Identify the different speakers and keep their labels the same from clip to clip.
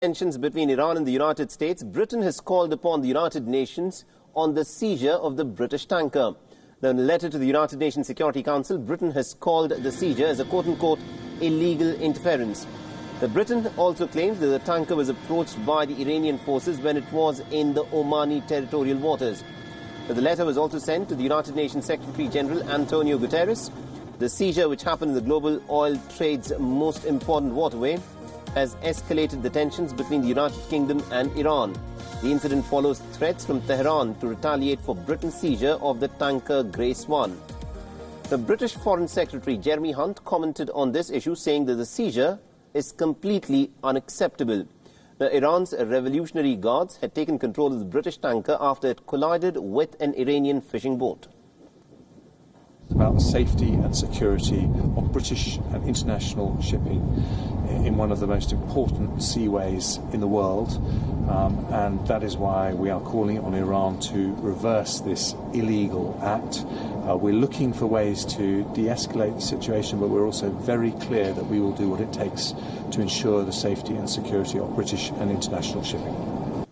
Speaker 1: Tensions between Iran and the United States, Britain has called upon the United Nations on the seizure of the British tanker. Now, in a letter to the United Nations Security Council, Britain has called the seizure as a quote-unquote illegal interference. Britain also claims that the tanker was approached by the Iranian forces when it was in the Omani territorial waters. The letter was also sent to the United Nations Secretary General Antonio Guterres. The seizure, which happened in the global oil trade's most important waterway, has escalated the tensions between the United Kingdom and Iran. The incident follows threats from Tehran to retaliate for Britain's seizure of the tanker Grace 1. The British Foreign Secretary Jeremy Hunt commented on this issue, saying that the seizure is completely unacceptable. Iran's Revolutionary Guards had taken control of the British tanker after it collided with an Iranian fishing boat.
Speaker 2: About the safety and security of British and international shipping in one of the most important seaways in the world, and that is why we are calling on Iran to reverse this illegal act. We're looking for ways to de-escalate the situation, but we're also very clear that we will do what it takes to ensure the safety and security of British and international shipping.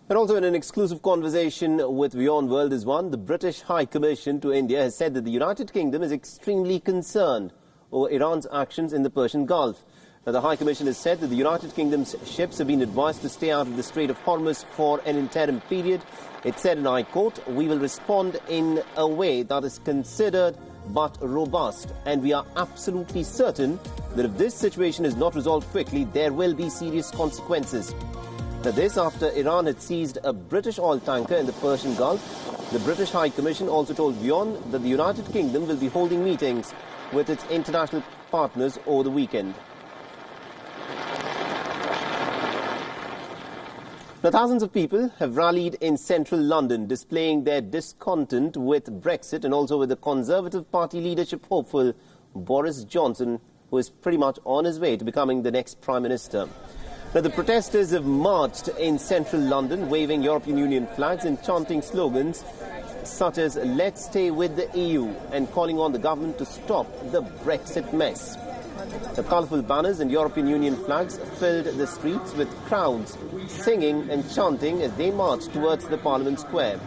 Speaker 1: And also in an exclusive conversation with WION World is One, the British High Commission to India has said that the United Kingdom is extremely concerned over Iran's actions in the Persian Gulf. Now, the High Commission has said that the United Kingdom's ships have been advised to stay out of the Strait of Hormuz for an interim period. It said, and I quote, "We will respond in a way that is considered but robust, and we are absolutely certain that if this situation is not resolved quickly, there will be serious consequences." Now, this after Iran had seized a British oil tanker in the Persian Gulf. The British High Commission also told WION that the United Kingdom will be holding meetings with its international partners over the weekend. Now, thousands of people have rallied in central London, displaying their discontent with Brexit and also with the Conservative Party leadership hopeful Boris Johnson, who is pretty much on his way to becoming the next Prime Minister. Now, the protesters have marched in central London, waving European Union flags and chanting slogans such as "Let's stay with the EU" and calling on the government to stop the Brexit mess. The colourful banners and European Union flags filled the streets with crowds singing and chanting as they marched towards the Parliament Square.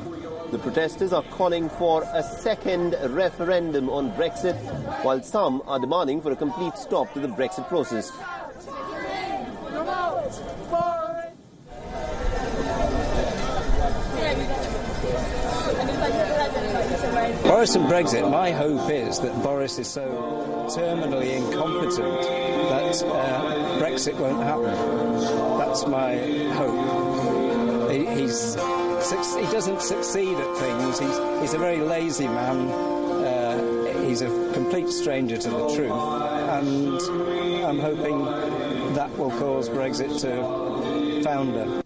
Speaker 1: The protesters are calling for a second referendum on Brexit, while some are demanding for a complete stop to the Brexit process.
Speaker 3: Boris and Brexit, my hope is that Boris is so terminally incompetent that Brexit won't happen. That's my hope. He doesn't succeed at things. He's a very lazy man. He's a complete stranger to the truth. And I'm hoping that will cause Brexit to founder.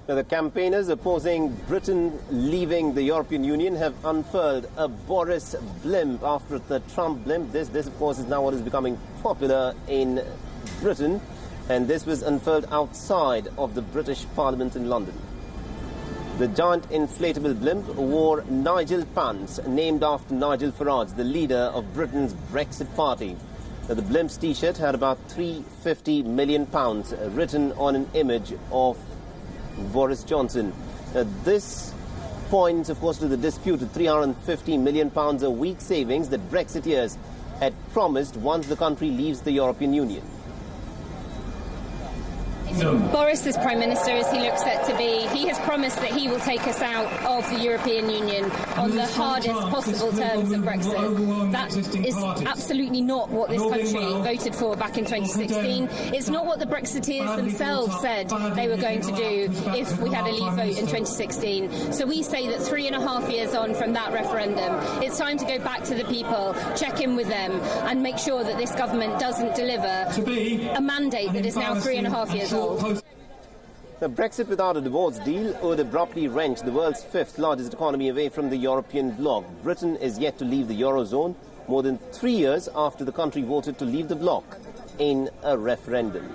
Speaker 1: Now, the campaigners opposing Britain leaving the European Union have unfurled a Boris blimp after the Trump blimp. This, of course, is now what is becoming popular in Britain, and this was unfurled outside of the British Parliament in London. The giant inflatable blimp wore Nigel pants, named after Nigel Farage, the leader of Britain's Brexit party. Now, the blimp's T-shirt had about £350 million written on an image of Boris Johnson. This points, of course, to the disputed £350 million a week savings that Brexiteers had promised once the country leaves the European Union.
Speaker 4: Boris, as Prime Minister, as he looks set to be, he has promised that he will take us out of the European Union on the hardest possible terms of Brexit. That is absolutely not what this country voted for back in 2016. It's not what the Brexiteers themselves said they were going to do if we had a leave vote in 2016. So we say that 3.5 years on from that referendum, it's time to go back to the people, check in with them, and make sure that this government doesn't deliver a mandate that is now 3.5 years old.
Speaker 1: Now, Brexit without a divorce deal would abruptly wrench the world's fifth largest economy away from the European bloc. Britain is yet to leave the Eurozone more than 3 years after the country voted to leave the bloc in a referendum.